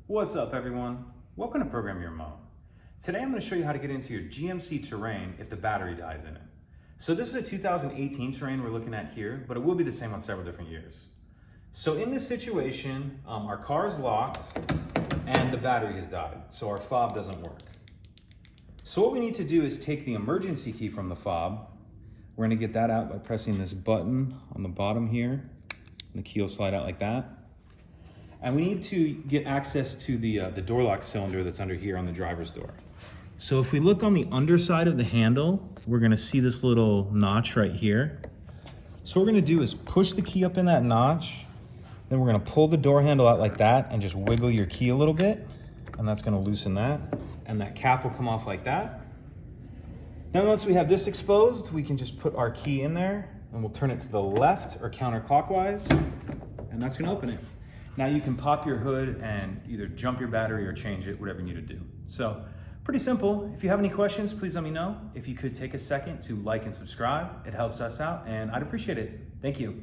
What's up, everyone? Welcome to Program Your Mom. Today I'm going to show you how to get into your GMC Terrain if the battery dies in it. So this is a 2018 Terrain we're looking at here, but it will be the same on several different years. So in this situation, our car is locked and the battery has died, so our fob doesn't work. So what we need to do is take the emergency key from the fob. We're going to get that out by pressing this button on the bottom here, and the key will slide out like that. And we need to get access to the door lock cylinder that's under here on the driver's door. So if we look on the underside of the handle, we're gonna see this little notch right here. So what we're gonna do is push the key up in that notch, then we're gonna pull the door handle out like that and just wiggle your key a little bit, and that's gonna loosen that, and that cap will come off like that. Then once we have this exposed, we can just put our key in there, and we'll turn it to the left or counterclockwise, and that's gonna open it. Now you can pop your hood and either jump your battery or change it, whatever you need to do. So pretty simple. If you have any questions, please let me know. If you could take a second to like and subscribe, it helps us out and I'd appreciate it. Thank you.